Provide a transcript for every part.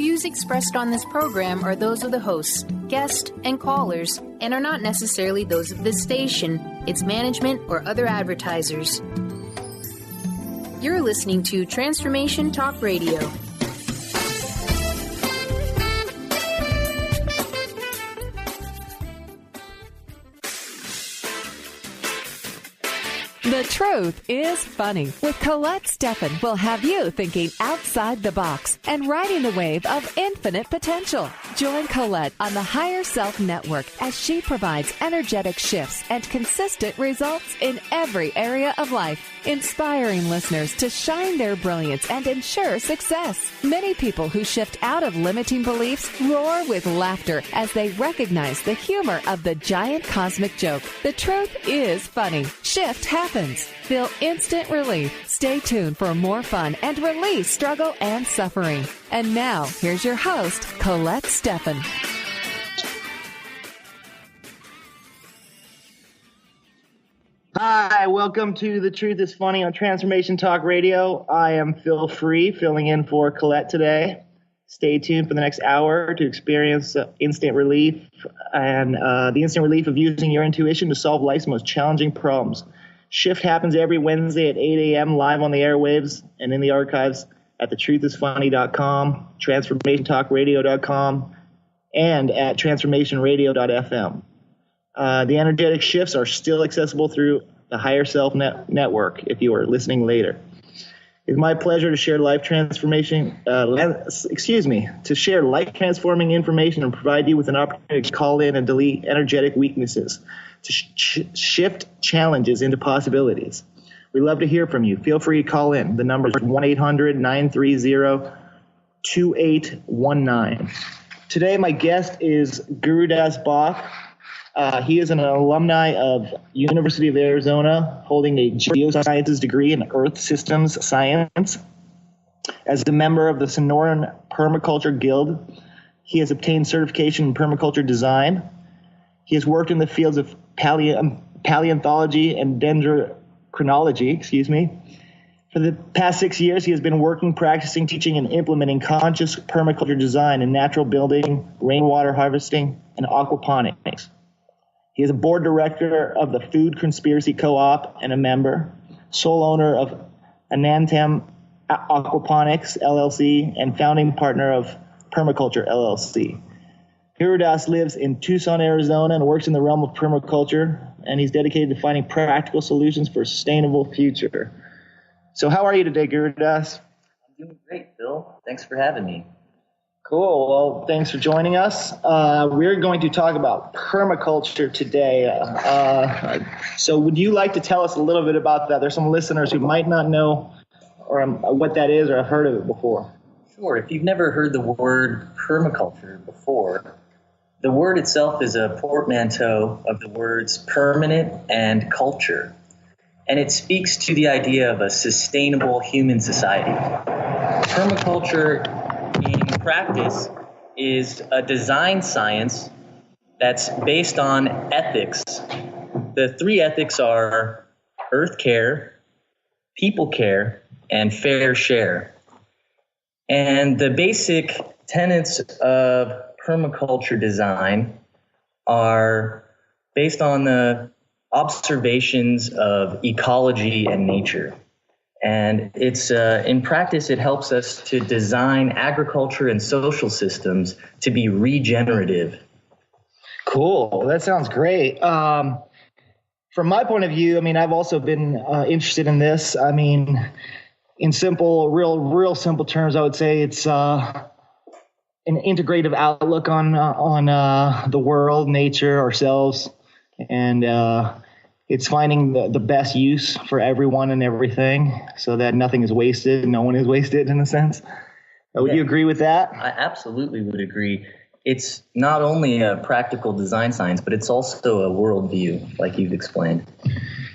views expressed on this program are those of the hosts, guests, and callers, and are not necessarily those of this station, its management, or other advertisers. You're listening to Transformation Talk Radio. The Truth is Funny with Colette Stefan will have you thinking outside the box and riding the wave of infinite potential. Join Colette on the Higher Self Network as she provides energetic shifts and consistent results in every area of life, inspiring listeners to shine their brilliance and ensure success. Many people who shift out of limiting beliefs roar with laughter as they recognize the humor of the giant cosmic joke. The truth is funny. Shift happens. Feel instant relief. Stay tuned for more fun and release struggle and suffering. And now, here's your host, Colette Stefan. Hi, welcome to The Truth is Funny on Transformation Talk Radio. I am Phil Free, filling in for Colette today. Stay tuned for the next hour to experience instant relief and the instant relief of using your intuition to solve life's most challenging problems. Shift happens every Wednesday at 8 a.m. live on the airwaves and in the archives at thetruthisfunny.com, transformationtalkradio.com, and at transformationradio.fm. The energetic shifts are still accessible through the Higher Self Network if you are listening later. It's my pleasure to share share life-transforming information and provide you with an opportunity to call in and delete energetic weaknesses, to shift challenges into possibilities. We love to hear from you. Feel free to call in. The number is 1-800-930-2819. Today, my guest is Guru Das Bock. He is an alumni of University of Arizona, holding a geosciences degree in Earth Systems Science. As a member of the Sonoran Permaculture Guild, he has obtained certification in permaculture design. He has worked in the fields of paleontology and dendrochronology, For the past 6 years, he has been working, practicing, teaching, and implementing conscious permaculture design in natural building, rainwater harvesting, and aquaponics. He is a board director of the Food Conspiracy Co-op and a member, sole owner of Anantam Aquaponics, LLC, and founding partner of Permaculture, LLC. Guru Das lives in Tucson, Arizona, and works in the realm of permaculture, and he's dedicated to finding practical solutions for a sustainable future. So how are you today, Guru Das? I'm doing great, Phil. Thanks for having me. Cool. Well, thanks for joining us. We're going to talk about permaculture today. So would you like to tell us a little bit about that? There's some listeners who might not know or what that is or have heard of it before. Sure. If you've never heard the word permaculture before, the word itself is a portmanteau of the words permanent and culture. And it speaks to the idea of a sustainable human society. Permaculture in practice is a design science that's based on ethics. The three ethics are earth care, people care, and fair share. And the basic tenets of permaculture design are based on the observations of ecology and nature. And it's in practice, it helps us to design agriculture and social systems to be regenerative. Cool. That sounds great. From my point of view, I've also been interested in this. In simple, real simple terms, I would say it's an integrative outlook on the world, nature, ourselves, and it's finding the best use for everyone and everything so that nothing is wasted, no one is wasted in a sense. Would you agree with that? I absolutely would agree. It's not only a practical design science, but it's also a worldview, like you've explained.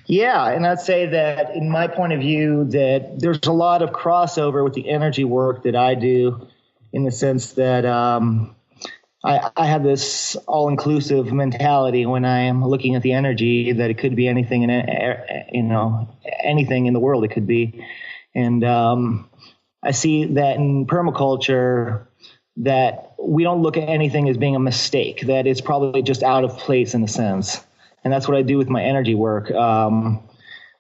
Yeah, and I'd say that in my point of view that there's a lot of crossover with the energy work that I do in the sense that I have this all-inclusive mentality when I am looking at the energy that it could be anything anything in the world it could be. And I see that in permaculture, that we don't look at anything as being a mistake, that it's probably just out of place in a sense. And that's what I do with my energy work.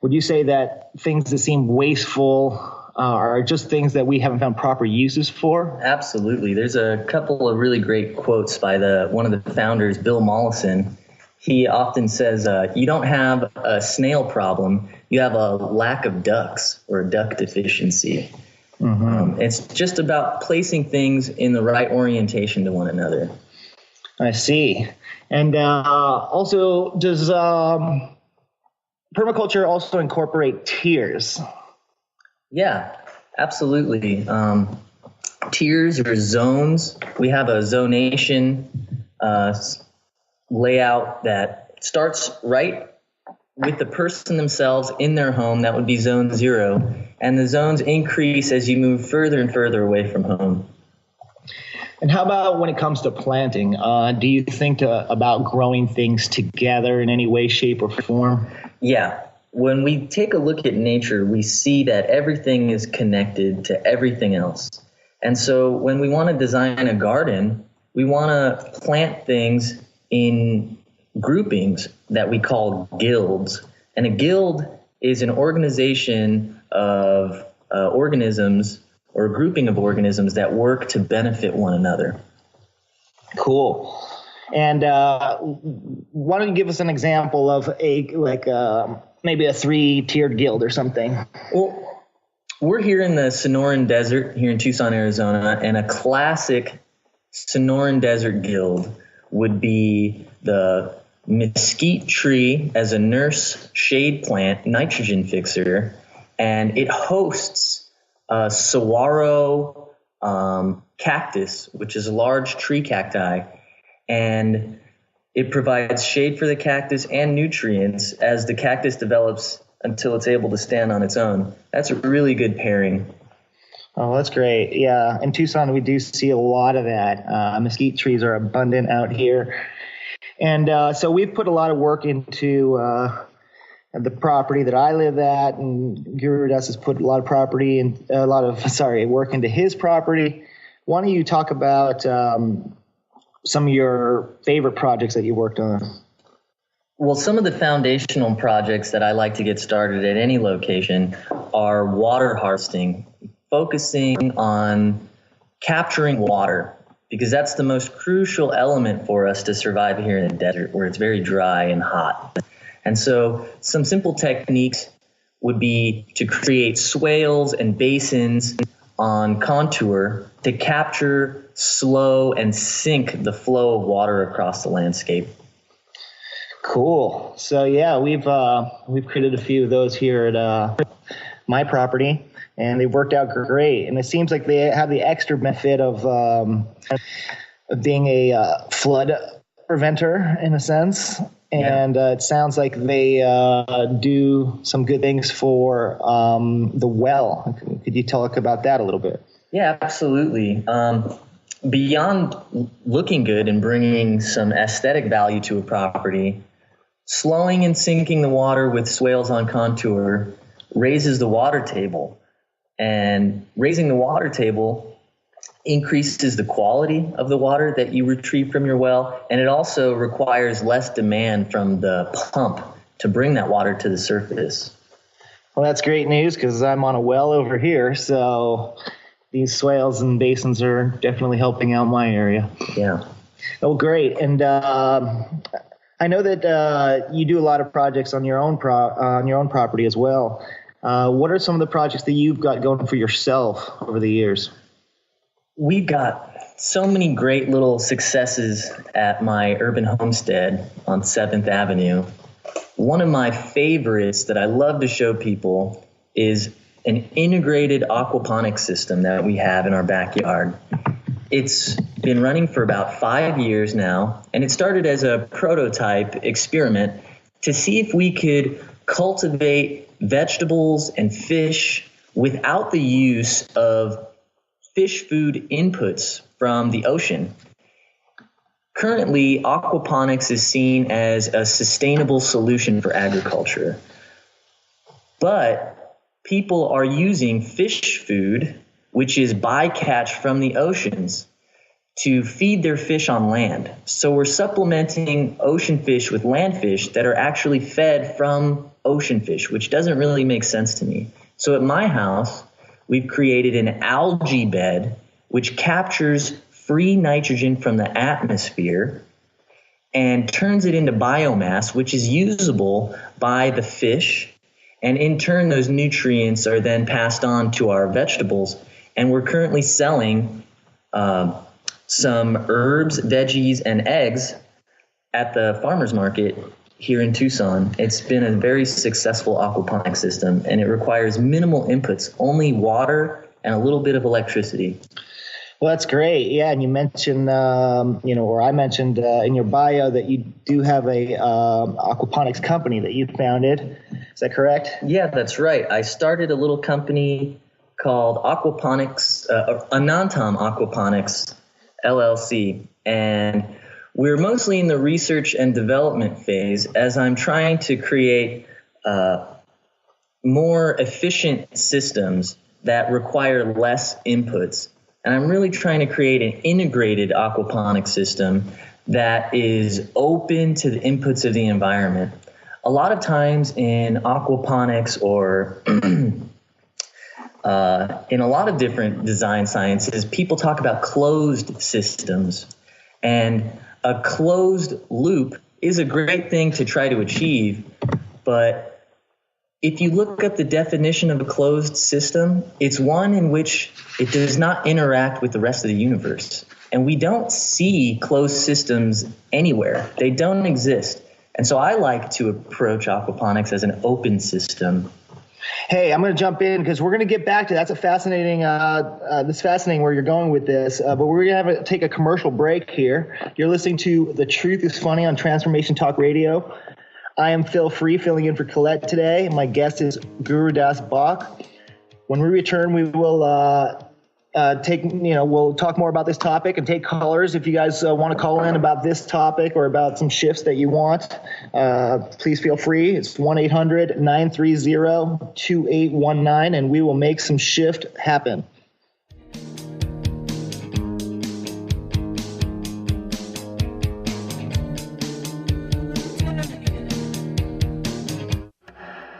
Would you say that things that seem wasteful are just things that we haven't found proper uses for? Absolutely. There's a couple of really great quotes by one of the founders, Bill Mollison. He often says, you don't have a snail problem, you have a lack of ducks or a duck deficiency. Mm-hmm. It's just about placing things in the right orientation to one another. I see. And also, does permaculture also incorporate tiers? Yeah, absolutely. Tiers or zones. We have a zonation layout that starts right with the person themselves in their home. That would be zone 0. And the zones increase as you move further and further away from home. And how about when it comes to planting? Do you think about growing things together in any way, shape, or form? Yeah. When we take a look at nature, we see that everything is connected to everything else. And so when we want to design a garden, we want to plant things in groupings that we call guilds. And a guild is an organization of organisms or a grouping of organisms that work to benefit one another. Cool. And why don't you give us an example of maybe a 3-tiered guild or something? Well, we're here in the Sonoran Desert here in Tucson, Arizona, and a classic Sonoran Desert guild would be the mesquite tree as a nurse shade plant, nitrogen fixer, and it hosts a saguaro cactus, which is a large tree cacti, and it provides shade for the cactus and nutrients as the cactus develops until it's able to stand on its own. That's a really good pairing. Oh, that's great. Yeah, in Tucson, we do see a lot of that. Mesquite trees are abundant out here. And so we've put a lot of work into the property that I live at, and Guru Das has put a lot of work into his property. Why don't you talk about some of your favorite projects that you worked on? Well, some of the foundational projects that I like to get started at any location are water harvesting, focusing on capturing water, because that's the most crucial element for us to survive here in the desert where it's very dry and hot. And so some simple techniques would be to create swales and basins on contour to capture, slow, and sink the flow of water across the landscape. Cool. So yeah, we've created a few of those here at my property, and they worked out great. And it seems like they have the extra benefit of being a flood preventer in a sense. And it sounds like they do some good things for the well. Could you talk about that a little bit? Yeah, absolutely. Beyond looking good and bringing some aesthetic value to a property, slowing and sinking the water with swales on contour raises the water table. And raising the water table increases the quality of the water that you retrieve from your well, and it also requires less demand from the pump to bring that water to the surface. Well, that's great news because I'm on a well over here, so these swales and basins are definitely helping out my area. Yeah. Oh, great. And I know that you do a lot of projects on your own property as well. What are some of the projects that you've got going for yourself over the years? We've got so many great little successes at my urban homestead on 7th Avenue. One of my favorites that I love to show people is an integrated aquaponics system that we have in our backyard. It's been running for about 5 years now, and it started as a prototype experiment to see if we could cultivate vegetables and fish without the use of fish food inputs from the ocean. Currently, aquaponics is seen as a sustainable solution for agriculture. But people are using fish food, which is bycatch from the oceans. to feed their fish on land. So we're supplementing ocean fish with land fish that are actually fed from ocean fish, which doesn't really make sense to me. So at my house, we've created an algae bed which captures free nitrogen from the atmosphere and turns it into biomass, which is usable by the fish. And in turn, those nutrients are then passed on to our vegetables. And we're currently selling some herbs, veggies, and eggs at the farmer's market here in Tucson. It's been a very successful aquaponic system, and it requires minimal inputs, only water and a little bit of electricity. Well, that's great. Yeah, and you mentioned, or I mentioned in your bio that you do have a aquaponics company that you founded. Is that correct? Yeah, that's right. I started a little company called Anantam Aquaponics LLC, and we're mostly in the research and development phase as I'm trying to create more efficient systems that require less inputs. And I'm really trying to create an integrated aquaponic system that is open to the inputs of the environment. A lot of times in aquaponics or in a lot of different design sciences, people talk about closed systems. And a closed loop is a great thing to try to achieve. But if you look at the definition of a closed system, it's one in which it does not interact with the rest of the universe. And we don't see closed systems anywhere. They don't exist. And so I like to approach aquaponics as an open system. Hey, I'm going to jump in because we're going to get back to that's a fascinating. This fascinating where you're going with this, but we're going to take a commercial break here. You're listening to The Truth is Funny on Transformation Talk Radio. I am Phil Free, filling in for Colette today. My guest is Guru Das Bock. When we return, we will we'll talk more about this topic and take callers. If you guys want to call in about this topic or about some shifts that you want, please feel free. It's 1-800-930-2819, and we will make some shift happen.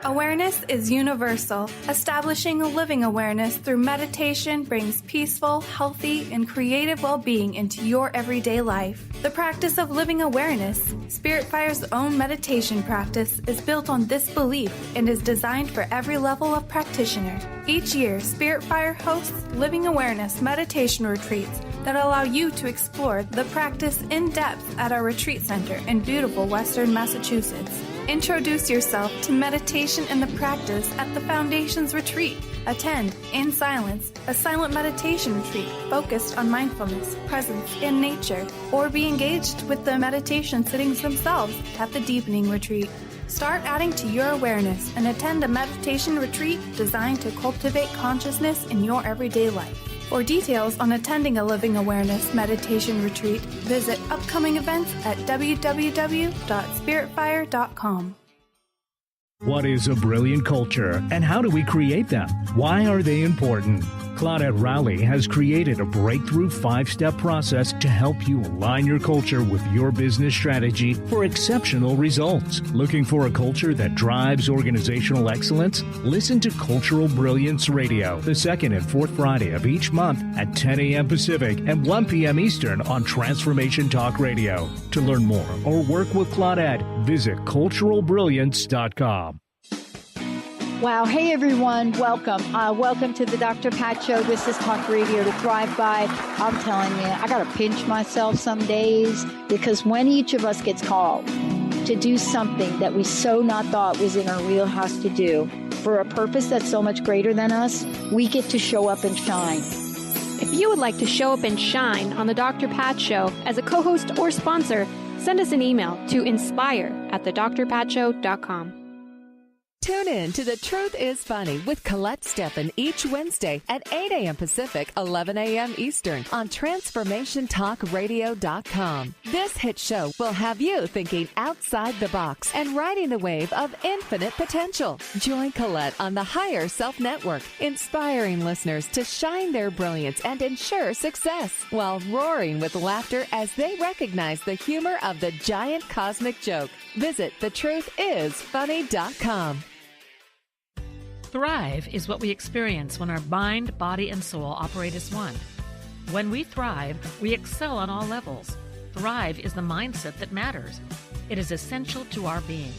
Awareness is universal. Establishing a living awareness through meditation brings peaceful, healthy, and creative well-being into your everyday life. The practice of living awareness, Spirit Fire's own meditation practice, is built on this belief and is designed for every level of practitioner. Each year, Spirit Fire hosts living awareness meditation retreats that allow you to explore the practice in depth at our retreat center in beautiful Western Massachusetts. Introduce yourself to meditation and the practice at the Foundation's retreat. Attend, in silence, a silent meditation retreat focused on mindfulness, presence, and nature, or be engaged with the meditation sittings themselves at the Deepening Retreat. Start adding to your awareness and attend a meditation retreat designed to cultivate consciousness in your everyday life. For details on attending a Living Awareness meditation retreat, visit upcoming events at www.spiritfire.com. What is a brilliant culture, and how do we create them? Why are they important? Claudette Rowley has created a breakthrough 5-step process to help you align your culture with your business strategy for exceptional results. Looking for a culture that drives organizational excellence? Listen to Cultural Brilliance Radio, the second and fourth Friday of each month at 10 a.m. Pacific and 1 p.m. Eastern on Transformation Talk Radio. To learn more or work with Claudette, visit culturalbrilliance.com. Wow. Hey, everyone. Welcome. Welcome to the Dr. Pat Show. This is Talk Radio to Thrive By. I'm telling you, I got to pinch myself some days because when each of us gets called to do something that we so not thought was in our wheelhouse to do for a purpose that's so much greater than us, we get to show up and shine. If you would like to show up and shine on the Dr. Pat Show as a co-host or sponsor, send us an email to inspire@thedrpatshow.com. Tune in to The Truth is Funny with Colette Stefan each Wednesday at 8 a.m. Pacific, 11 a.m. Eastern on TransformationTalkRadio.com. This hit show will have you thinking outside the box and riding the wave of infinite potential. Join Colette on the Higher Self Network, inspiring listeners to shine their brilliance and ensure success while roaring with laughter as they recognize the humor of the giant cosmic joke. Visit thetruthисfunny.com. Thrive is what we experience when our mind, body, and soul operate as one. When we thrive, we excel on all levels. Thrive is the mindset that matters. It is essential to our being.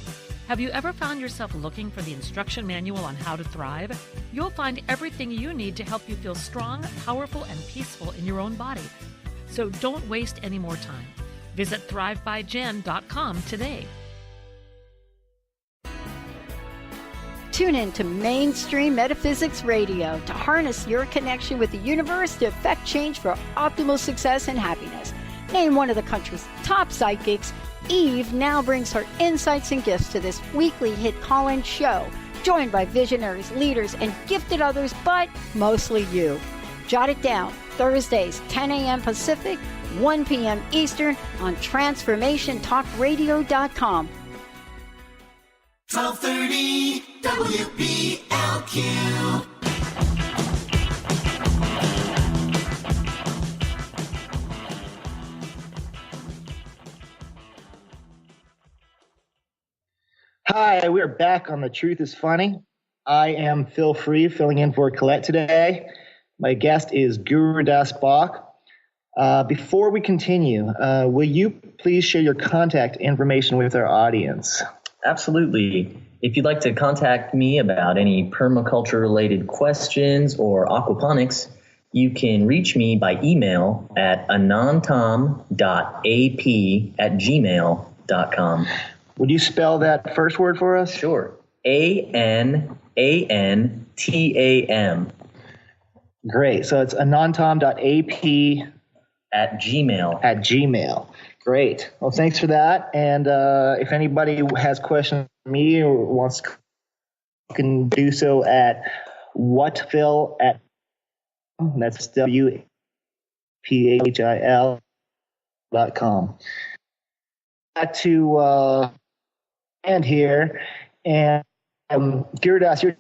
Have you ever found yourself looking for the instruction manual on how to thrive? You'll find everything you need to help you feel strong, powerful, and peaceful in your own body. So don't waste any more time. Visit thrivebyjen.com today. Tune in to Mainstream Metaphysics Radio to harness your connection with the universe to effect change for optimal success and happiness. Named one of the country's top psychics, Eve now brings her insights and gifts to this weekly hit call-in show, joined by visionaries, leaders, and gifted others, but mostly you. Jot it down, Thursdays, 10 a.m. Pacific, 1 p.m. Eastern on TransformationTalkRadio.com. 1230 WPLQ. Hi, we are back on The Truth is Funny. I am Phil Free, filling in for Colette today. My guest is Guru Das Bock. Before we continue, will you please share your contact information with our audience? Absolutely. If you'd like to contact me about any permaculture-related questions or aquaponics, you can reach me by email at anantam.ap@gmail.com. Would you spell that first word for us? Sure. ANANTAM. Great. So it's anantam.ap at gmail. Great. Well, thanks for that. And if anybody has questions for me or wants to, you can do so at whatphil@, that's WPHIL.com. Back to end here. And Guru Das, you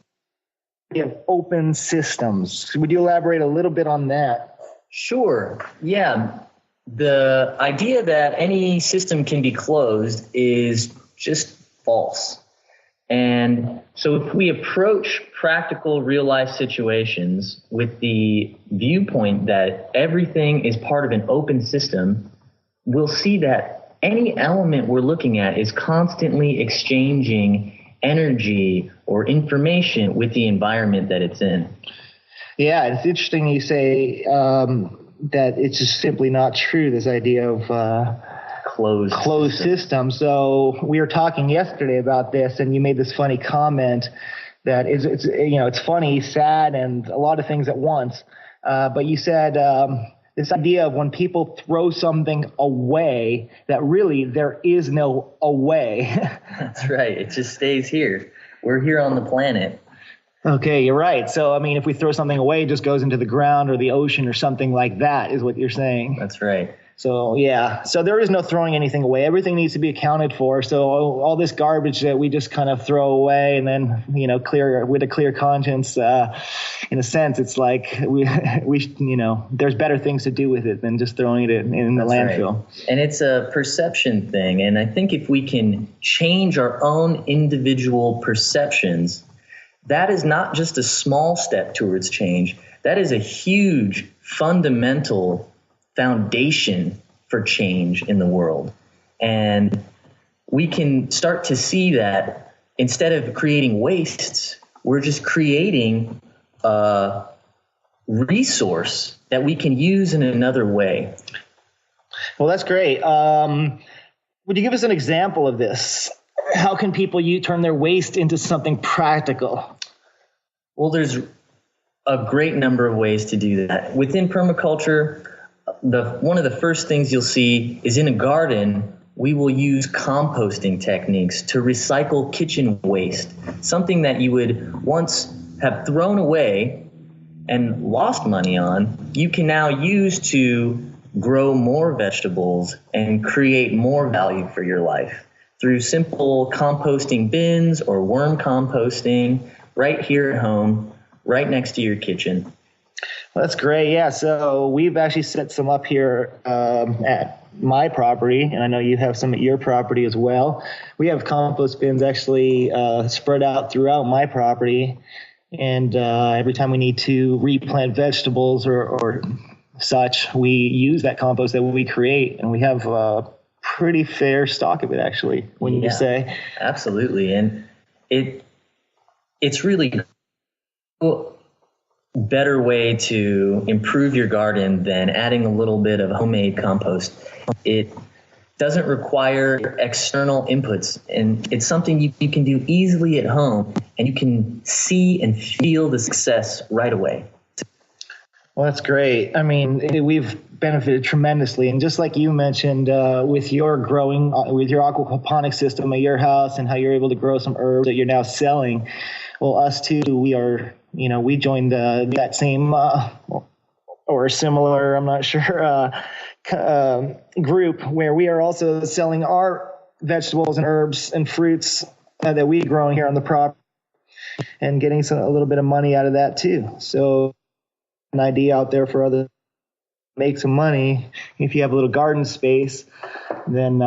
have open systems. Would you elaborate a little bit on that? Sure. Yeah. The idea that any system can be closed is just false. And so if we approach practical real-life situations with the viewpoint that everything is part of an open system, we'll see that any element we're looking at is constantly exchanging energy or information with the environment that it's in. Yeah, it's interesting you say that it's just simply not true, this idea of closed system. So we were talking yesterday about this, and you made this funny comment that it's funny, sad, and a lot of things at once. But you said this idea of when people throw something away, that really there is no away. That's right. It just stays here. We're here on the planet. Okay, you're right. So, I mean, if we throw something away, it just goes into the ground or the ocean or something like that is what you're saying. That's right. So, yeah. So there is no throwing anything away. Everything needs to be accounted for. So all this garbage that we just kind of throw away and then, clear with a clear conscience, in a sense, it's like we there's better things to do with it than just throwing it in the landfill. Right. And it's a perception thing. And I think if we can change our own individual perceptions, that is not just a small step towards change. That is a huge, fundamental foundation for change in the world. And we can start to see that instead of creating wastes, we're just creating a resource that we can use in another way. Well, that's great. Would you give us an example of this? How can people turn their waste into something practical? Well, there's a great number of ways to do that. Within permaculture, one of the first things you'll see is in a garden, we will use composting techniques to recycle kitchen waste, something that you would once have thrown away and lost money on, you can now use to grow more vegetables and create more value for your life through simple composting bins or worm composting right here at home, right next to your kitchen. Well, that's great. Yeah. So we've actually set some up here at my property, and I know you have some at your property as well. We have compost bins actually spread out throughout my property. And every time we need to replant vegetables or such, we use that compost that we create, and we have a pretty fair stock of it, actually, when you say. Absolutely. And it's really a better way to improve your garden than adding a little bit of homemade compost. It doesn't require external inputs, and it's something you can do easily at home, and you can see and feel the success right away. Well, that's great. I mean, we've benefited tremendously. And just like you mentioned with your growing, with your aquaponics system at your house and how you're able to grow some herbs that you're now selling, well, us too, we are, we joined that same or similar, I'm not sure, group where we are also selling our vegetables and herbs and fruits that we grow here on the property and getting a little bit of money out of that too. So an idea out there for others to make some money. If you have a little garden space, then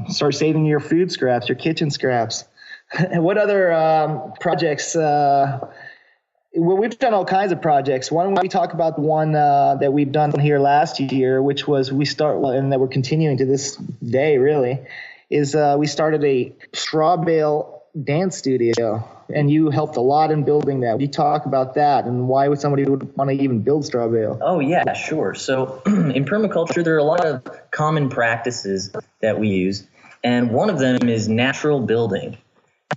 start saving your food scraps, your kitchen scraps. And what other projects? Well, we've done all kinds of projects. Why don't we talk about the one that we've done here last year, which was and that we're continuing to this day, really, is we started a straw bale dance studio, and you helped a lot in building that. You talk about that and why would somebody would want to even build straw bale? Oh, yeah, sure. So in permaculture, there are a lot of common practices that we use, and one of them is natural building.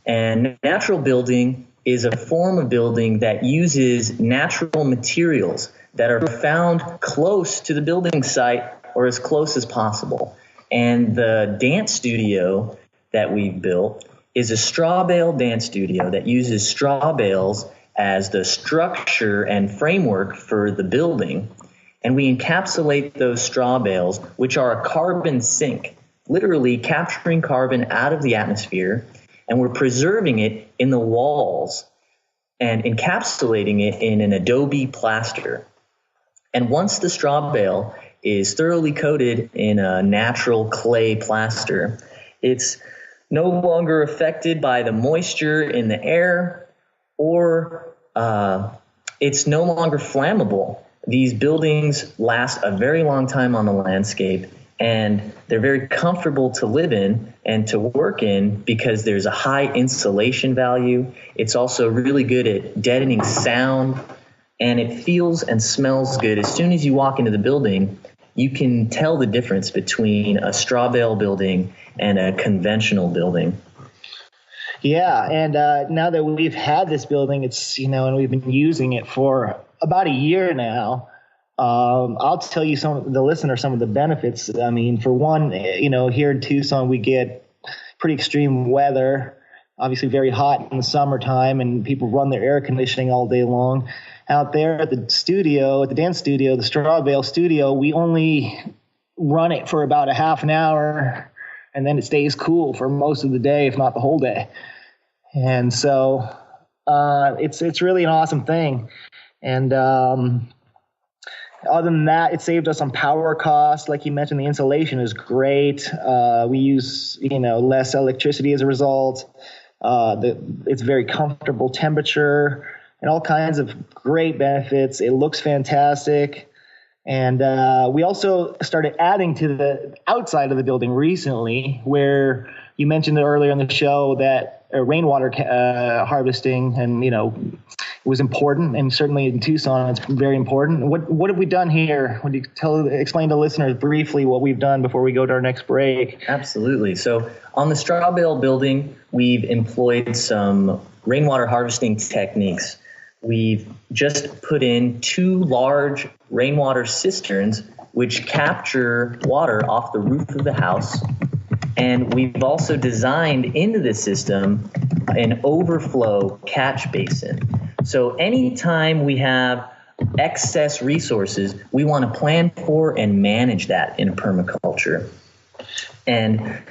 And natural building is a form of building that uses natural materials that are found close to the building site or as close as possible. And the dance studio that we've built is a straw bale dance studio that uses straw bales as the structure and framework for the building. And we encapsulate those straw bales, which are a carbon sink, literally capturing carbon out of the atmosphere, and we're preserving it in the walls and encapsulating it in an adobe plaster. And once the straw bale is thoroughly coated in a natural clay plaster, it's no longer affected by the moisture in the air, or it's no longer flammable. These buildings last a very long time on the landscape, and they're very comfortable to live in and to work in because there's a high insulation value. It's also really good at deadening sound, and it feels and smells good. As soon as you walk into the building, you can tell the difference between a straw bale building and a conventional building. Yeah, and now that we've had this building, it's, and we've been using it for about a year now, I'll tell you some of the benefits. I mean, for one, here in Tucson, we get pretty extreme weather, obviously very hot in the summertime, and people run their air conditioning all day long. Out there at the studio, at the dance studio, the straw bale studio, we only run it for about a half an hour, and then it stays cool for most of the day, if not the whole day. And so it's really an awesome thing. And other than that, it saved us on power costs. Like you mentioned, the insulation is great. We use less electricity as a result. It's very comfortable temperature and all kinds of great benefits. It looks fantastic. And we also started adding to the outside of the building recently, where you mentioned earlier in the show that rainwater harvesting and, was important. And certainly in Tucson, it's very important. What have we done here? Would you explain to listeners briefly what we've done before we go to our next break? Absolutely. So on the straw bale building, we've employed some rainwater harvesting techniques. We've just put in 2 large rainwater cisterns which capture water off the roof of the house, And we've also designed into the system an overflow catch basin. So anytime we have excess resources, we want to plan for and manage that in permaculture. And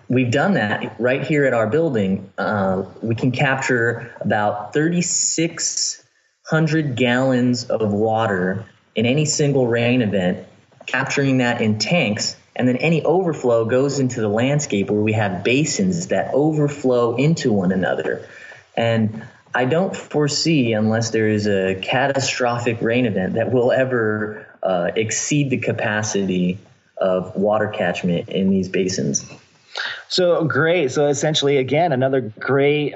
we've done that right here at our building. We can capture about 3,600 gallons of water in any single rain event, capturing that in tanks. And then any overflow goes into the landscape where we have basins that overflow into one another. And I don't foresee, unless there is a catastrophic rain event, that we'll ever exceed the capacity of water catchment in these basins. So great. So essentially, again, another great,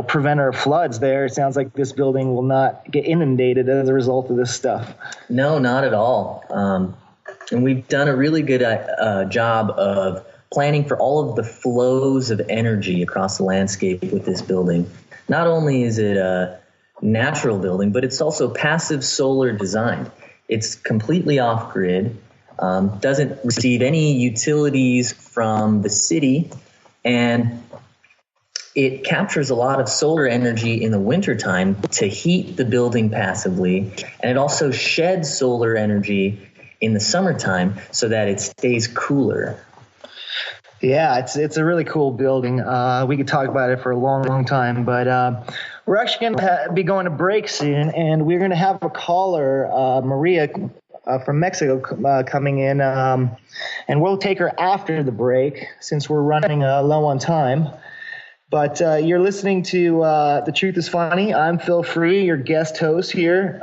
preventer of floods there. It sounds like this building will not get inundated as a result of this stuff. No, not at all. And we've done a really good job of planning for all of the flows of energy across the landscape with this building. Not only is it a natural building, but it's also passive solar designed. It's completely off-grid, doesn't receive any utilities from the city, and it captures a lot of solar energy in the wintertime to heat the building passively, and it also sheds solar energy in the summertime so that it stays cooler. Yeah, it's a really cool building. We could talk about it for a long, long time, but we're actually going to be going to break soon, and we're going to have a caller, Maria from Mexico, coming in, and we'll take her after the break since we're running low on time. But you're listening to The Truth is Funny. I'm Phil Free, your guest host here.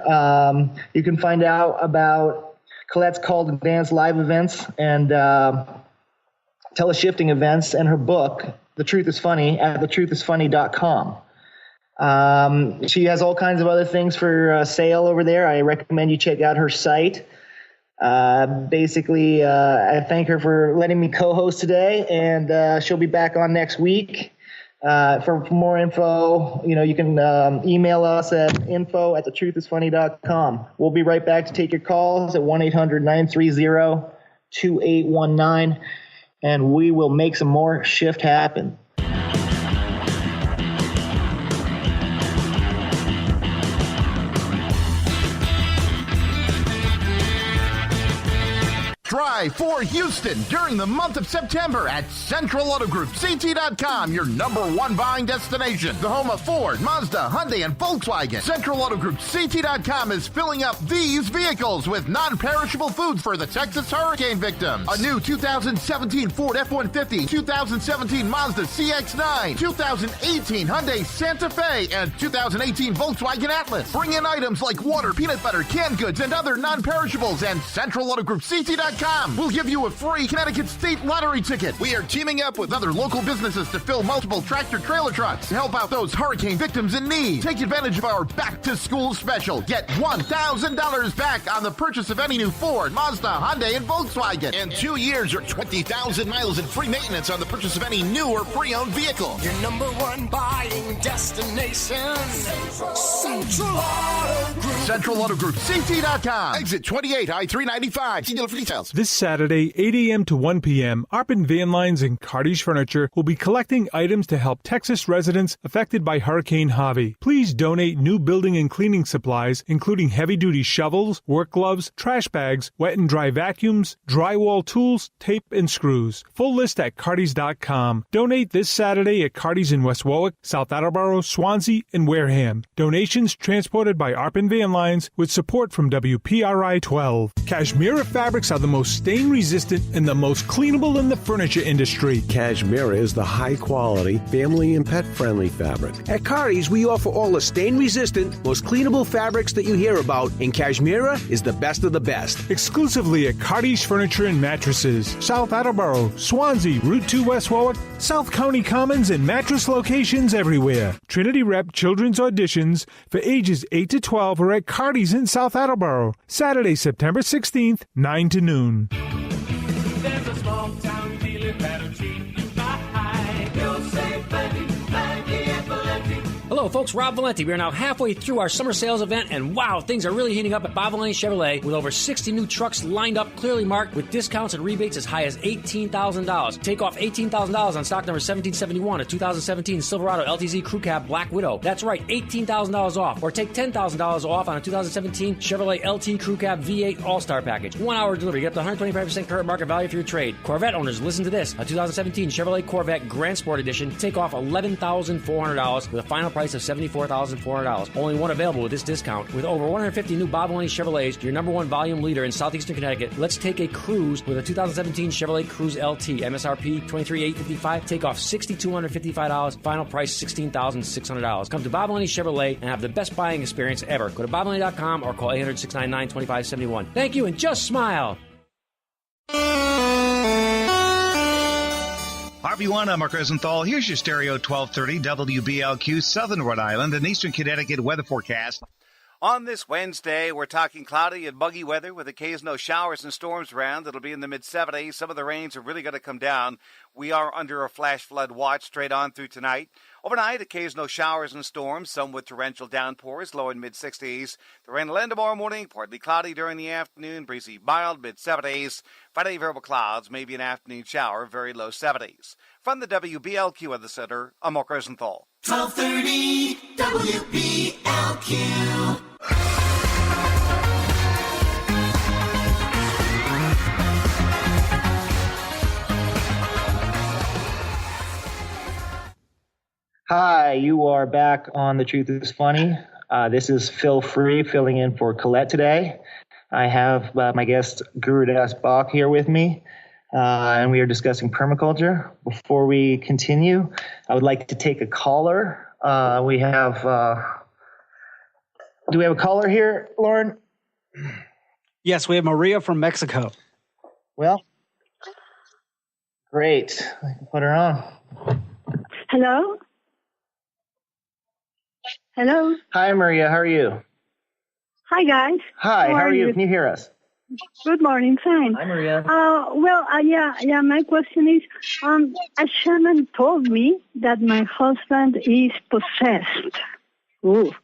You can find out about Colette's Call to Dance live events and teleshifting events and her book, The Truth is Funny, at thetruthisfunny.com. She has all kinds of other things for sale over there. I recommend you check out her site. Basically, I thank her for letting me co-host today, and she'll be back on next week. For more info, you can email us at info@thetruthisfunny.com. We'll be right back to take your calls at 1-800-930-2819, and we will make some more shift happen. Drive for Houston during the month of September at Central Auto Group, CT.com, your #1 buying destination. The home of Ford, Mazda, Hyundai, and Volkswagen. Central Auto Group, CT.com is filling up these vehicles with non-perishable foods for the Texas hurricane victims. A new 2017 Ford F-150, 2017 Mazda CX-9, 2018 Hyundai Santa Fe, and 2018 Volkswagen Atlas. Bring in items like water, peanut butter, canned goods, and other non-perishables, and Central Auto Group, CT.com will give you a free Connecticut State Lottery ticket. We are teaming up with other local businesses to fill multiple tractor-trailer trucks to help out those hurricane victims in need. Take advantage of our back-to-school special. Get $1,000 back on the purchase of any new Ford, Mazda, Hyundai, and Volkswagen. In 2 years, or 20,000 miles in free maintenance on the purchase of any new or pre-owned vehicle. Your #1 buying destination. Central Auto Group. Central Auto Group, CT.com. Exit 28, I-395. See dealer for details. This Saturday, 8 a.m. to 1 p.m., Arpin Van Lines and Carty's Furniture will be collecting items to help Texas residents affected by Hurricane Harvey. Please donate new building and cleaning supplies, including heavy-duty shovels, work gloves, trash bags, wet and dry vacuums, drywall tools, tape, and screws. Full list at Carty's.com. Donate this Saturday at Carty's in West Warwick, South Attleboro, Swansea, and Wareham. Donations transported by Arpin Van Lines with support from WPRI 12. Cashmere fabrics are the most stain-resistant and the most cleanable in the furniture industry. Cashmere is the high-quality, family and pet-friendly fabric. At Carty's, we offer all the stain-resistant, most cleanable fabrics that you hear about, and Cashmere is the best of the best. Exclusively at Carty's Furniture and Mattresses, South Attleboro, Swansea, Route 2 West Warwick, South County Commons, and mattress locations everywhere. Trinity Rep Children's Auditions for ages 8 to 12 are at Carty's in South Attleboro, Saturday, September 16th, 9 to noon. There's a small town dealer that'll treat you right. You'll save plenty, plenty and plenty. Hello, folks. folks, Rob Valenti. We are now halfway through our summer sales event, and wow, things are really heating up at Bob Valenti Chevrolet with over 60 new trucks lined up, clearly marked with discounts and rebates as high as $18,000. Take off $18,000 on stock number 1771, a 2017 Silverado LTZ Crew Cab Black Widow. That's right, $18,000 off. Or take $10,000 off on a 2017 Chevrolet LT Crew Cab V8 All-Star Package. 1 hour delivery. Get up to 125% current market value for your trade. Corvette owners, listen to this. A 2017 Chevrolet Corvette Grand Sport Edition. Take off $11,400 with a final price of $74,400. Only one available with this discount. With over 150 new Bob Valenti Chevrolets, your number one volume leader in southeastern Connecticut, let's take a cruise with a 2017 Chevrolet Cruze LT. MSRP $23,855. Take off $6,255. Final price $16,600. Come to Bob Valenti Chevrolet and have the best buying experience ever. Go to BobValenti.com or call 800-699-2571. Thank you, and just smile. RB1, I'm Mark Rosenthal. Here's your Stereo 1230 WBLQ Southern Rhode Island and Eastern Connecticut weather forecast. On this Wednesday, we're talking cloudy and muggy weather with occasional showers and storms around. It'll be in the mid-70s. Some of the rains are really going to come down. We are under a flash flood watch straight on through tonight. Overnight, occasional showers and storms, some with torrential downpours, low in mid-60s. The rain will end tomorrow morning, partly cloudy during the afternoon, breezy mild, mid-70s. Friday, variable clouds, maybe an afternoon shower, very low 70s. From the WBLQ Weather Center, I'm Mark Rosenthal. 1230 WBLQ. Hi, you are back on The Truth is Funny. This is Phil Free filling in for Colette today. I have my guest Guru Das Bock here with me, and we are discussing permaculture. Before we continue, I would like to take a caller. Do we have a caller here, Lauren? Yes, we have Maria from Mexico. Well, great. I can put her on. Hello? Hello? Hi, Maria. How are you? Hi, guys. Hi, how are you? Can you hear us? Good morning. Fine. Hi, Maria. Yeah, my question is, a shaman told me that my husband is possessed. Ooh.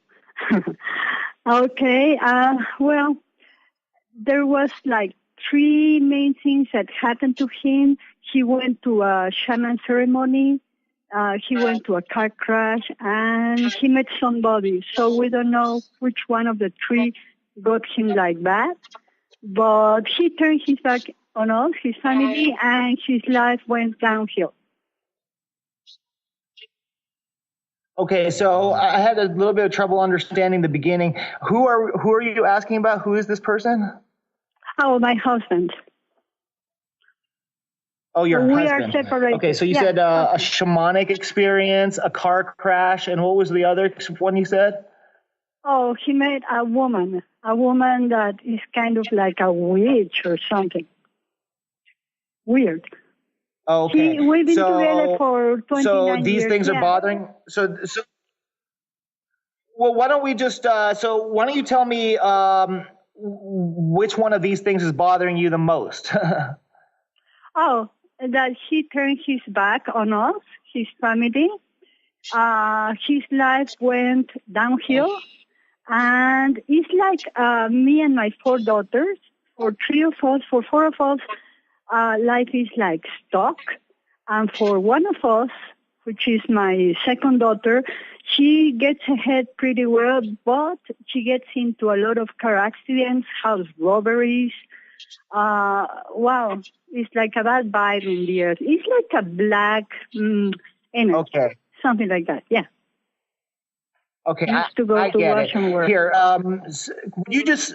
Okay, well, there was like 3 main things that happened to him. He went to a shaman ceremony. He went to a car crash, and he met somebody. So we don't know which one of the 3 got him like that. But he turned his back on us, his family, and his life went downhill. Okay, so I had a little bit of trouble understanding the beginning. Who are you asking about? Who is this person? Oh, my husband. Oh, your husband. We are separated. Okay, so you said a shamanic experience, a car crash, and what was the other one you said? Oh, he met a woman that is kind of like a witch or something. Weird. Okay. We've been together for 29 years. So these things are bothering. So well, why don't we just? So why don't you tell me which one of these things is bothering you the most? Oh, that he turned his back on us, his family. His life went downhill. And it's like me and my 4 daughters. For 4 of us, life is like stuck. And for one of us, which is my second daughter, she gets ahead pretty well, but she gets into a lot of car accidents, house robberies. Wow, it's like a bad vibe in the earth. It's like a black energy, okay. Something like that, yeah. Okay, I get it. Here,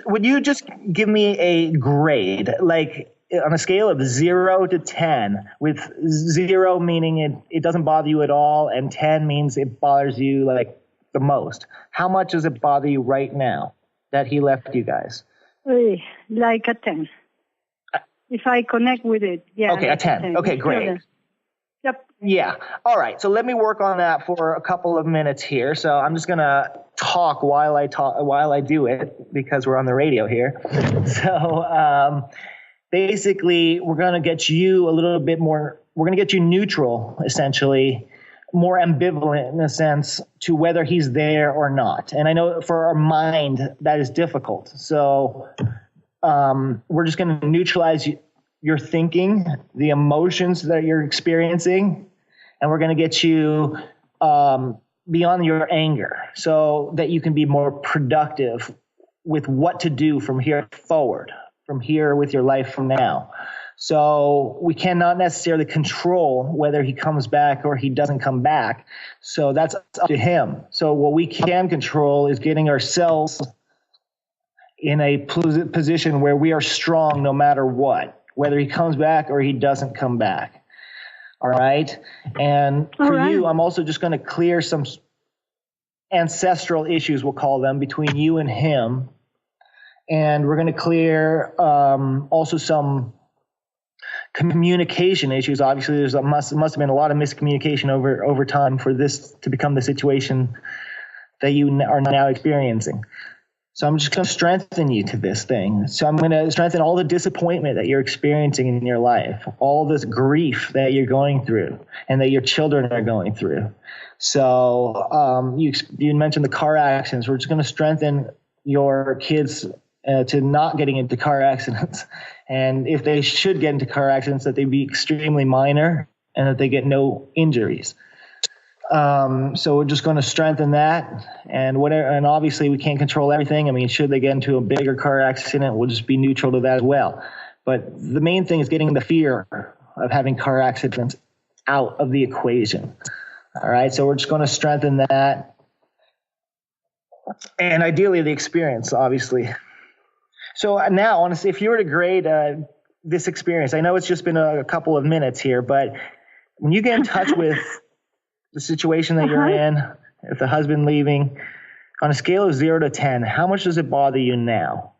would you just give me a grade, like on a scale of 0 to 10, with 0 meaning it doesn't bother you at all, and 10 means it bothers you like the most. How much does it bother you right now that he left you guys? Like a 10. If I connect with it, yeah. Okay, like a 10. Okay, great. Yep. Yeah. All right. So let me work on that for a couple of minutes here. So I'm just going to talk while I do it because we're on the radio here. So basically, we're going to get you a little bit more. We're going to get you neutral, essentially, more ambivalent in a sense to whether he's there or not. And I know for our mind that is difficult. So we're just going to neutralize your thinking, the emotions that you're experiencing, and we're going to get you beyond your anger so that you can be more productive with what to do from here forward, from here with your life from now. So we cannot necessarily control whether he comes back or he doesn't come back. So that's up to him. So what we can control is getting ourselves in a position where we are strong no matter what, whether he comes back or he doesn't come back. All right. And for you, I'm also just going to clear some ancestral issues, we'll call them, between you and him. And we're going to clear also some communication issues. Obviously, there's must have been a lot of miscommunication over time for this to become the situation that you are now experiencing. So I'm just going to strengthen you to this thing. So I'm going to strengthen all the disappointment that you're experiencing in your life, all this grief that you're going through and that your children are going through. So you mentioned the car accidents. We're just going to strengthen your kids to not getting into car accidents. And if they should get into car accidents, that they be extremely minor and that they get no injuries. So we're just going to strengthen that, and whatever. And obviously, we can't control everything. I mean, should they get into a bigger car accident, we'll just be neutral to that as well. But the main thing is getting the fear of having car accidents out of the equation. All right. So we're just going to strengthen that, and ideally the experience, obviously. So now, honestly, if you were to grade this experience, I know it's just been a couple of minutes here, but when you get in touch with the situation that you're in, if the husband leaving, on a scale of 0 to 10, how much does it bother you now?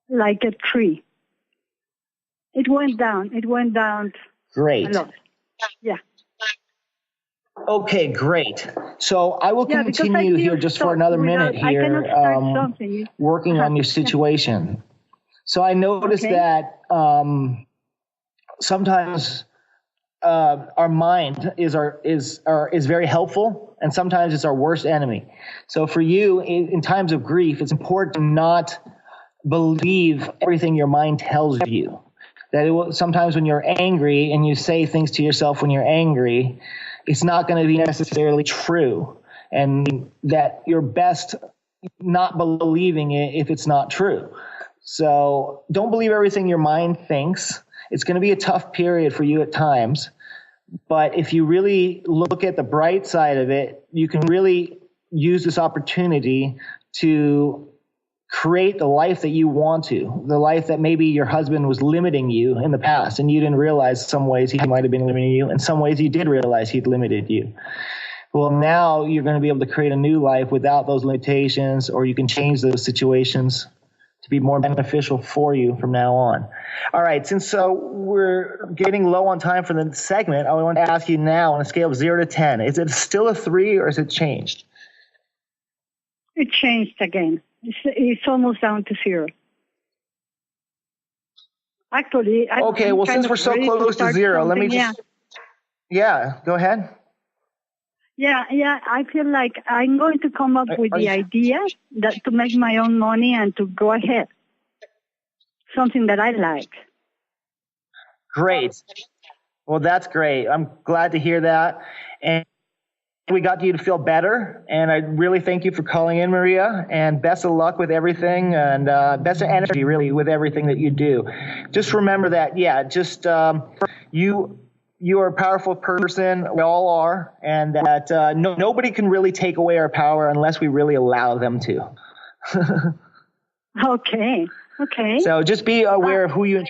Like a 3. It went down. Great. A lot. Yeah. Okay, great. So I will continue here just for another minute here, working on your situation. So I noticed that sometimes our mind is very helpful, and sometimes it's our worst enemy. So for you, in times of grief, it's important to not believe everything your mind tells you. That it will, sometimes when you're angry and you say things to yourself when you're angry, it's not going to be necessarily true, and that you're best not believing it if it's not true. So don't believe everything your mind thinks. It's going to be a tough period for you at times, but if you really look at the bright side of it, you can really use this opportunity to create the life that you want to, the life that maybe your husband was limiting you in the past, and you didn't realize some ways he might have been limiting you, and some ways you did realize he'd limited you. Well, now you're going to be able to create a new life without those limitations, or you can change those situations to be more beneficial for you from now on. All right, since we're getting low on time for the segment, I want to ask you now on a scale of 0 to 10, is it still a 3 or has it changed? It changed again. It's almost down to 0. Actually, okay. Well, since we're so close to 0, let me just. Yeah, go ahead. Yeah. I feel like I'm going to come up with the idea that to make my own money and to go ahead. Something that I like. Great. Well, that's great. I'm glad to hear that. And we got you to feel better, and I really thank you for calling in, Maria, and best of luck with everything, and best of energy, really, with everything that you do. Just remember that, you are a powerful person. We all are, and that nobody can really take away our power unless we really allow them to. Okay. So just be aware of who you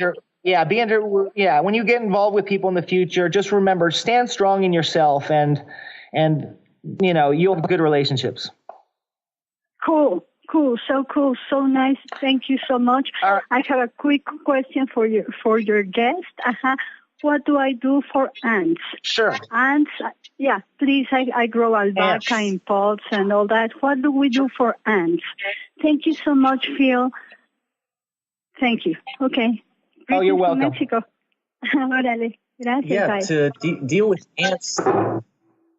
when you get involved with people in the future, just remember, stand strong in yourself, and you'll have good relationships. Cool, so nice. Thank you so much. I have a quick question for your guest. What do I do for ants? Sure. Ants, please. I grow albahaca in pots and all that. What do we do for ants? Thank you so much, Phil. Thank you. Okay. Oh, you're welcome. Mexico. Órale. To deal with ants,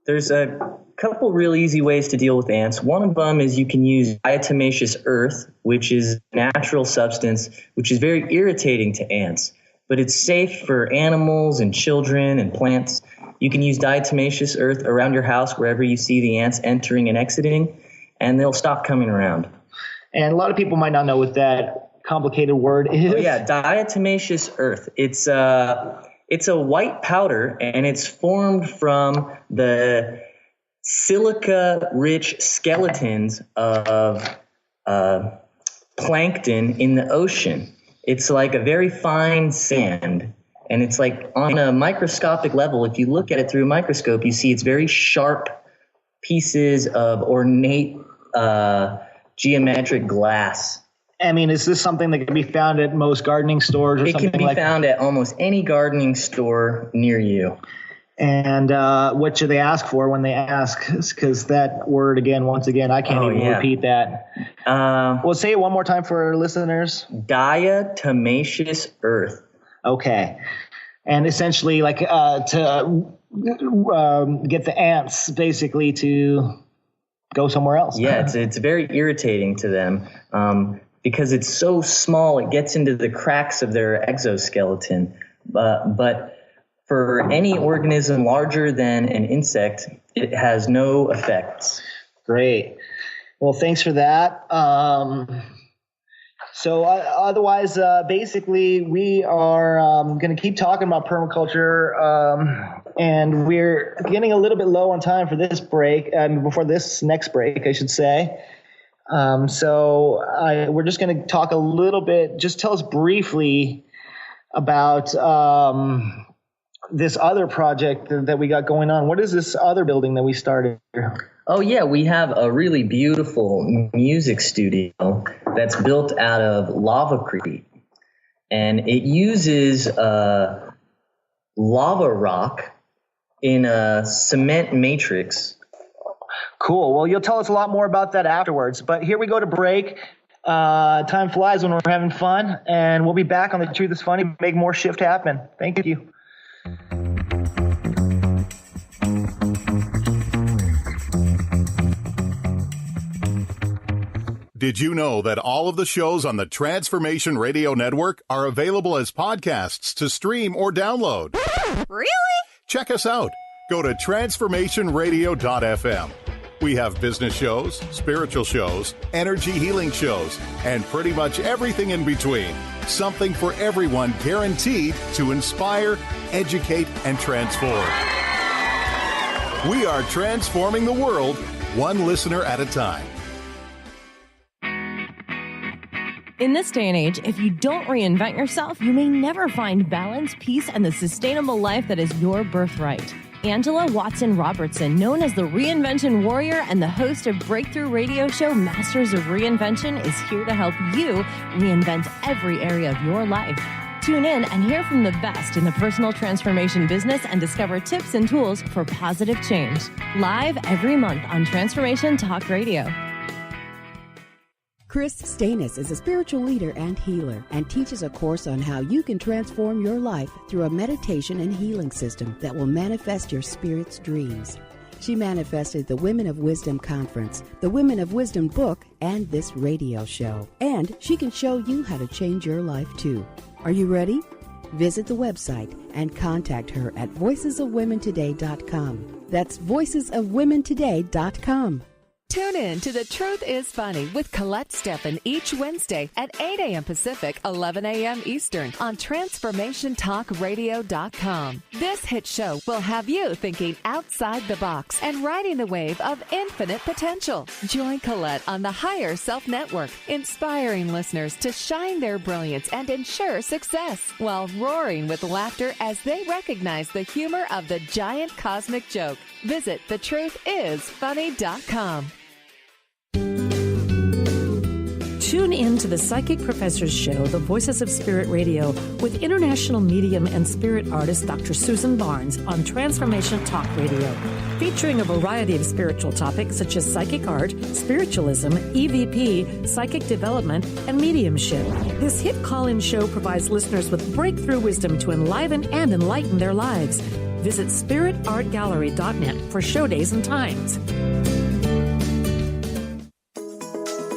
there's a couple real easy ways to deal with ants. One of them is you can use diatomaceous earth, which is a natural substance, which is very irritating to ants, but it's safe for animals and children and plants. You can use diatomaceous earth around your house wherever you see the ants entering and exiting, and they'll stop coming around. And a lot of people might not know what that complicated word is. Oh, yeah, diatomaceous earth. It's a white powder, and it's formed from the silica-rich skeletons of plankton in the ocean. It's like a very fine sand, and it's like on a microscopic level. If you look at it through a microscope, you see it's very sharp pieces of ornate geometric glass. I mean, is this something that can be found at most gardening stores or something like that? It can be found at almost any gardening store near you. And what should they ask for when they ask? Because that word, once again, I can't repeat that. Well, say it one more time for our listeners. Diatomaceous earth. Okay. And essentially, to get the ants basically to go somewhere else. Yeah, it's very irritating to them because it's so small, it gets into the cracks of their exoskeleton. But for any organism larger than an insect, it has no effects. Great. Well, thanks for that. Otherwise, basically, we are going to keep talking about permaculture, and we're getting a little bit low on time for this break, before this next break, I should say. We're just going to talk a little bit, just tell us briefly about this other project that we got going on. What is this other building that we started here? Oh, yeah, we have a really beautiful music studio that's built out of lavacrete. And it uses lava rock in a cement matrix. Cool. Well, you'll tell us a lot more about that afterwards. But here we go to break. Time flies when we're having fun. And we'll be back on The Truth is Funny. Make more shift happen. Thank you. Did you know that all of the shows on the Transformation Radio Network are available as podcasts to stream or download? Really? Check us out. Go to transformationradio.fm. We have business shows, spiritual shows, energy healing shows, and pretty much everything in between. Something for everyone, guaranteed to inspire, educate, and transform. We are transforming the world, one listener at a time. In this day and age, if you don't reinvent yourself, you may never find balance, peace, and the sustainable life that is your birthright. Angela Watson Robertson, known as the Reinvention Warrior and the host of breakthrough radio show Masters of Reinvention, is here to help you reinvent every area of your life. Tune in and hear from the best in the personal transformation business and discover tips and tools for positive change. Live every month on Transformation Talk Radio. Chris Stanis is a spiritual leader and healer and teaches a course on how you can transform your life through a meditation and healing system that will manifest your spirit's dreams. She manifested the Women of Wisdom Conference, the Women of Wisdom book, and this radio show. And she can show you how to change your life too. Are you ready? Visit the website and contact her at voicesofwomentoday.com. That's voicesofwomentoday.com. Tune in to The Truth is Funny with Colette Stefan each Wednesday at 8 a.m. Pacific, 11 a.m. Eastern on TransformationTalkRadio.com. This hit show will have you thinking outside the box and riding the wave of infinite potential. Join Colette on the Higher Self Network, inspiring listeners to shine their brilliance and ensure success while roaring with laughter as they recognize the humor of the giant cosmic joke. Visit thetruthисfunny.com. Tune in to the Psychic Professors Show, The Voices of Spirit Radio, with international medium and spirit artist Dr. Susan Barnes on Transformation Talk Radio. featuring a variety of spiritual topics such as psychic art, spiritualism, EVP, psychic development, and mediumship. This hit call-in show provides listeners with breakthrough wisdom to enliven and enlighten their lives. Visit spiritartgallery.net for show days and times.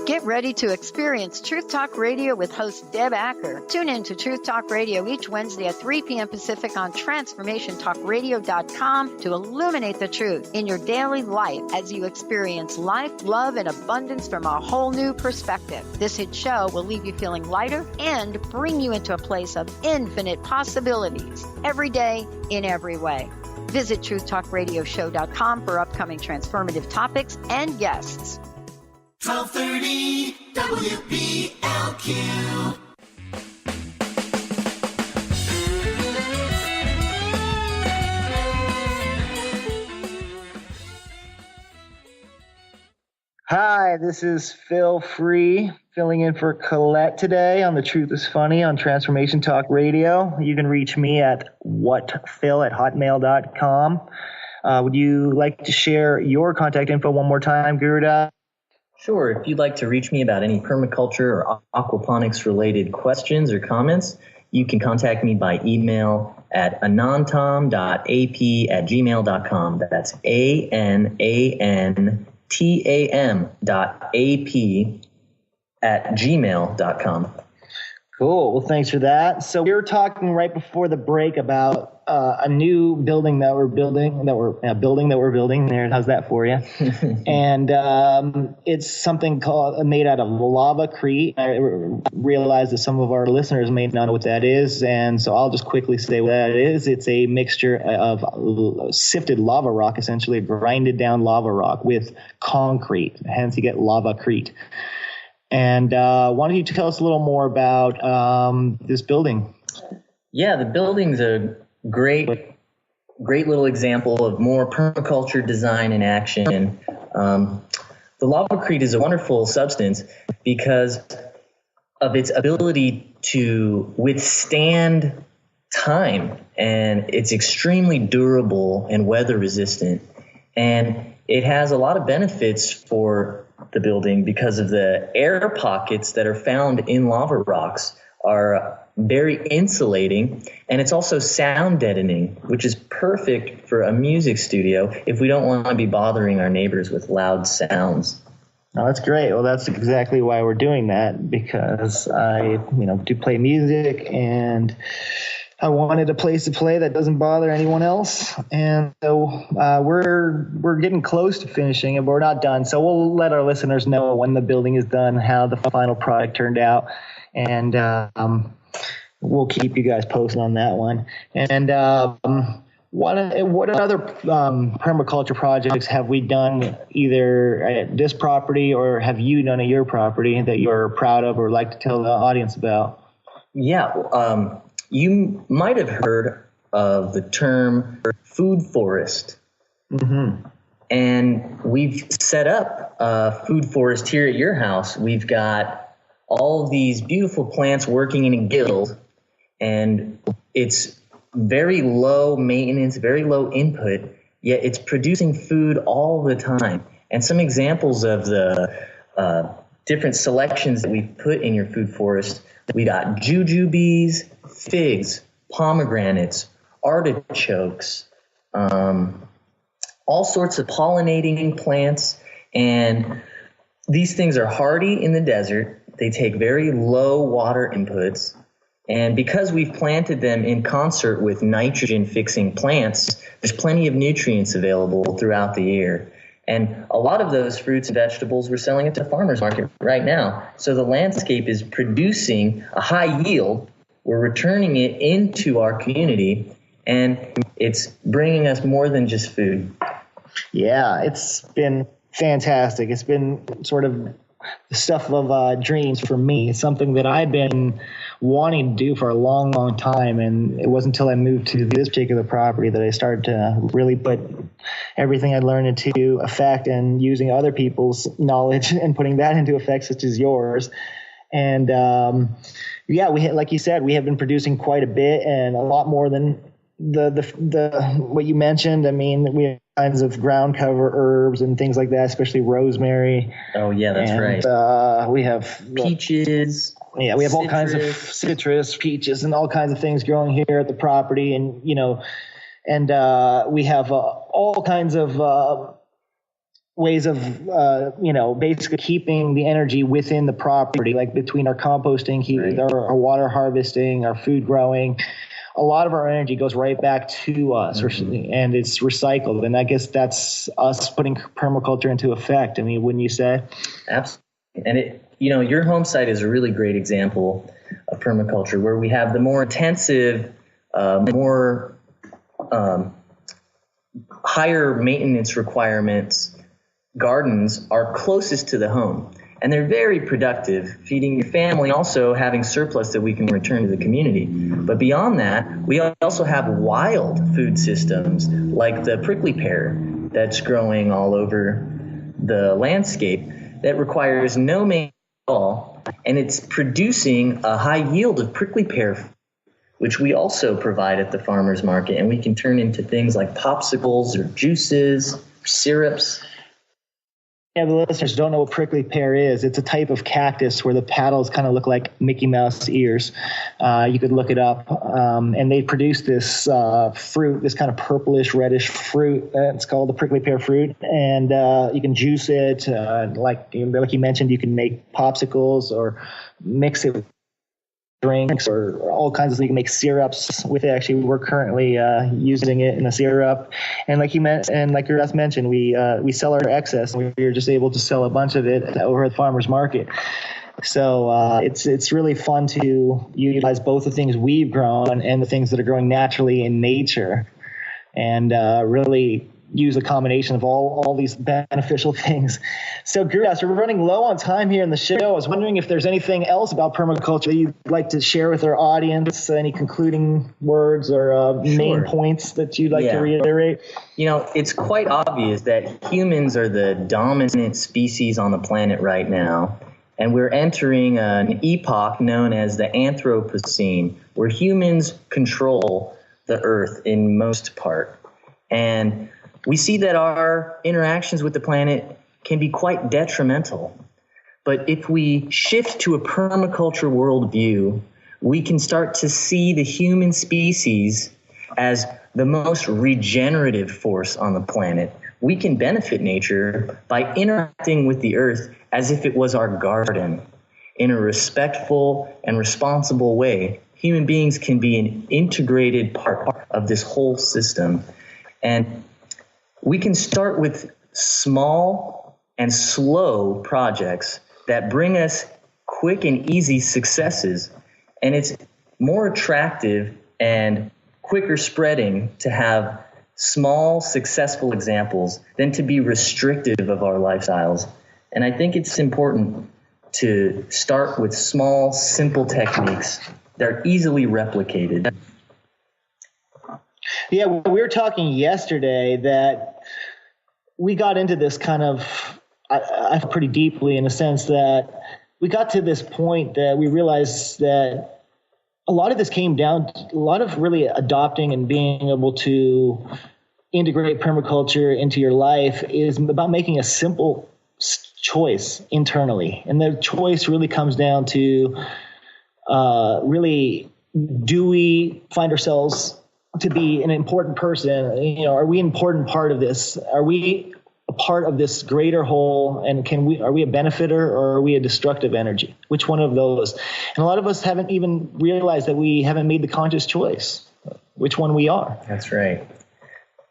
Get ready to experience Truth Talk Radio with host Deb Acker. Tune in to Truth Talk Radio each Wednesday at 3 p.m. Pacific on TransformationTalkRadio.com to illuminate the truth in your daily life as you experience life, love, and abundance from a whole new perspective. This hit show will leave you feeling lighter and bring you into a place of infinite possibilities every day in every way. Visit TruthTalkRadioshow.com for upcoming transformative topics and guests. 1230 WBLQ. Hi, this is Phil Free, filling in for Colette today on The Truth is Funny on Transformation Talk Radio. You can reach me at whatphil@hotmail.com. Would you like to share your contact info one more time, Guru Das? Sure. If you'd like to reach me about any permaculture or aquaponics-related questions or comments, you can contact me by email at anantam.ap@gmail.com. That's ANANTAM.AP@gmail.com. Cool. Well, thanks for that. So we were talking right before the break about a new building that we're building. There, how's that for you? And it's something made out of lavacrete. I realize that some of our listeners may not know what that is, and so I'll just quickly say what that is. It's a mixture of sifted lava rock, essentially grinded down lava rock with concrete. Hence, you get lavacrete. And why don't you tell us a little more about this building? Yeah, the building's a great little example of more permaculture design in action. The lavacrete is a wonderful substance because of its ability to withstand time, and it's extremely durable and weather resistant. And it has a lot of benefits for the building because of the air pockets that are found in lava rocks are very insulating, and it's also sound deadening, which is perfect for a music studio if we don't want to be bothering our neighbors with loud sounds. Oh, that's great. Well, that's exactly why we're doing that, because I, do play music, and I wanted a place to play that doesn't bother anyone else. And so we're getting close to finishing it, but we're not done. So we'll let our listeners know when the building is done, how the final product turned out, and we'll keep you guys posted on that one. And what other permaculture projects have we done either at this property, or have you done at your property that you're proud of or like to tell the audience about? Yeah, you might have heard of the term food forest. Mm-hmm. And we've set up a food forest here at your house. We've got all of these beautiful plants working in a guild, and it's very low maintenance, very low input, yet it's producing food all the time. And some examples of the different selections that we've put in your food forest: we got jujubes, figs, pomegranates, artichokes, all sorts of pollinating plants. And these things are hardy in the desert. They take very low water inputs. And because we've planted them in concert with nitrogen-fixing plants, there's plenty of nutrients available throughout the year. And a lot of those fruits and vegetables, we're selling at the farmer's market right now. So the landscape is producing a high yield. We're returning it into our community, and it's bringing us more than just food. Yeah, it's been fantastic. It's been sort of the stuff of dreams for me. It's something that I've been wanting to do for a long, long time, and it wasn't until I moved to this particular property that I started to really put everything I learned into effect, and using other people's knowledge and putting that into effect, such as yours. And yeah, like you said, we have been producing quite a bit, and a lot more than the what you mentioned. I mean, we kinds of ground cover herbs and things like that, especially rosemary. Oh yeah, that's right. We have peaches. Yeah, we have all kinds of citrus, peaches, and all kinds of things growing here at the property, and we have all kinds of ways of basically keeping the energy within the property, like between our composting, our water harvesting, our food growing. A lot of our energy goes right back to us, and it's recycled. And I guess that's us putting permaculture into effect. I mean, wouldn't you say? Absolutely. And your home site is a really great example of permaculture, where we have the more intensive, higher maintenance requirements gardens are closest to the home. And they're very productive, feeding your family, also having surplus that we can return to the community. But beyond that, we also have wild food systems like the prickly pear that's growing all over the landscape that requires no maintenance at all, and it's producing a high yield of prickly pear, which we also provide at the farmers market, and we can turn into things like popsicles or juices, syrups. Yeah, the listeners don't know what prickly pear is. It's a type of cactus where the petals kind of look like Mickey Mouse ears. You could look it up. And they produce this fruit, this kind of purplish, reddish fruit. It's called the prickly pear fruit. And you can juice it. Like you mentioned, you can make popsicles or mix it with drinks or all kinds of things. You can make syrups with it. Actually, we're currently using it in a syrup. And like your guest mentioned, we sell our excess, and we were just able to sell a bunch of it over at the farmers market. So it's really fun to utilize both the things we've grown and the things that are growing naturally in nature, and really use a combination of all these beneficial things. So, Guru Das, we're running low on time here in the show. I was wondering if there's anything else about permaculture that you'd like to share with our audience, any concluding words or main points that you'd like to reiterate? It's quite obvious that humans are the dominant species on the planet right now, and we're entering an epoch known as the Anthropocene, where humans control the Earth in most part. And we see that our interactions with the planet can be quite detrimental. But if we shift to a permaculture worldview, we can start to see the human species as the most regenerative force on the planet. We can benefit nature by interacting with the earth as if it was our garden in a respectful and responsible way. Human beings can be an integrated part of this whole system. And we can start with small and slow projects that bring us quick and easy successes. And it's more attractive and quicker spreading to have small, successful examples than to be restrictive of our lifestyles. And I think it's important to start with small, simple techniques that are easily replicated. Yeah, we were talking yesterday that we got into this kind of, I feel pretty deeply, in a sense that we got to this point that we realized that a lot of this came down to a lot of really adopting and being able to integrate permaculture into your life is about making a simple choice internally. And the choice really comes down to really, do we find ourselves to be an important person? Are we an important part of this? Are we a part of this greater whole? And are we a benefiter, or are we a destructive energy? Which one of those? And a lot of us haven't even realized that we haven't made the conscious choice, which one we are. That's right.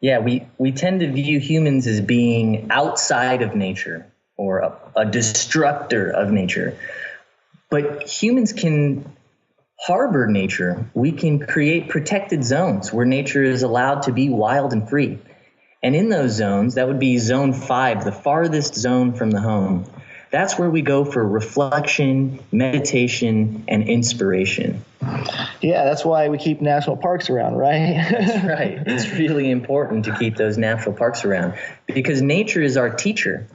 Yeah, we tend to view humans as being outside of nature or a destructor of nature. But humans can harbor nature. We can create protected zones where nature is allowed to be wild and free. And in those zones, that would be zone 5, the farthest zone from the home. That's where we go for reflection, meditation, and inspiration. Yeah, that's why we keep national parks around, right? That's right. It's really important to keep those natural parks around because nature is our teacher.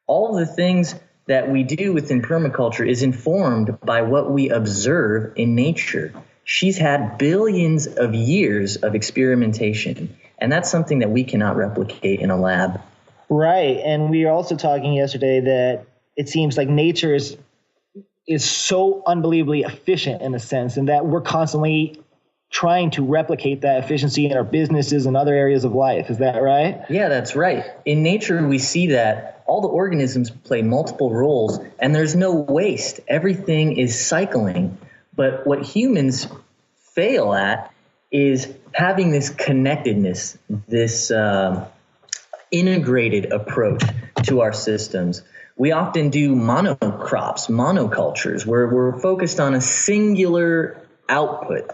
All the things that we do within permaculture is informed by what we observe in nature. She's had billions of years of experimentation, And that's something that we cannot replicate in a lab. Right. And we were also talking yesterday that it seems like nature is so unbelievably efficient in a sense, and that we're constantly trying to replicate that efficiency in our businesses and other areas of life. Is that right? Yeah, that's right. In nature, we see that all the organisms play multiple roles and there's no waste. Everything is cycling. But what humans fail at is having this connectedness, this integrated approach to our systems. We often do monocrops, monocultures, where we're focused on a singular output.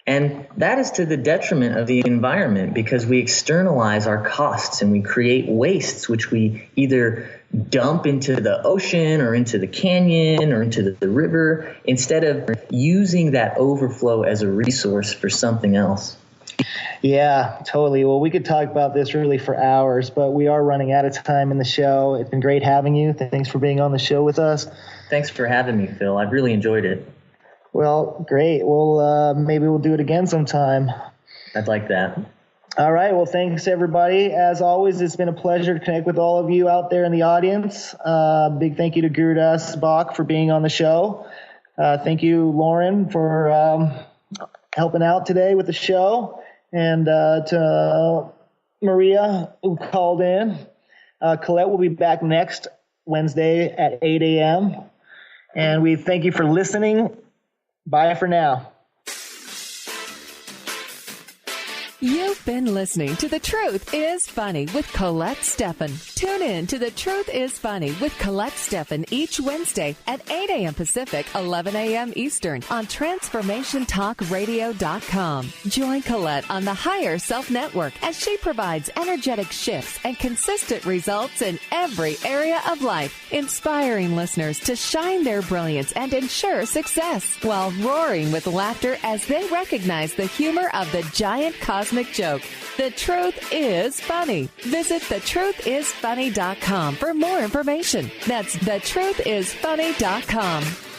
And that is to the detriment of the environment because we externalize our costs and we create wastes, which we either dump into the ocean or into the canyon or into the river instead of using that overflow as a resource for something else. Yeah, totally. Well, we could talk about this really for hours, but we are running out of time in the show. It's been great having you. Thanks for being on the show with us. Thanks for having me, Phil. I've really enjoyed it. Well, great. Well, maybe we'll do it again sometime. I'd like that. All right. Well, thanks, everybody. As always, it's been a pleasure to connect with all of you out there in the audience. Big thank you to Guru Das Bock for being on the show. Thank you, Lauren, for helping out today with the show. And to Maria, who called in. Colette will be back next Wednesday at 8 a.m. And we thank you for listening. Bye for now. You've been listening to The Truth is Funny with Colette Stefan. Tune in to The Truth is Funny with Colette Stefan each Wednesday at 8 a.m. Pacific, 11 a.m. Eastern on TransformationTalkRadio.com. Join Colette on the Higher Self Network as she provides energetic shifts and consistent results in every area of life, inspiring listeners to shine their brilliance and ensure success while roaring with laughter as they recognize the humor of the giant cosmic joke. The Truth is Funny. Visit thetruthisfunny.com for more information. That's thetruthisfunny.com.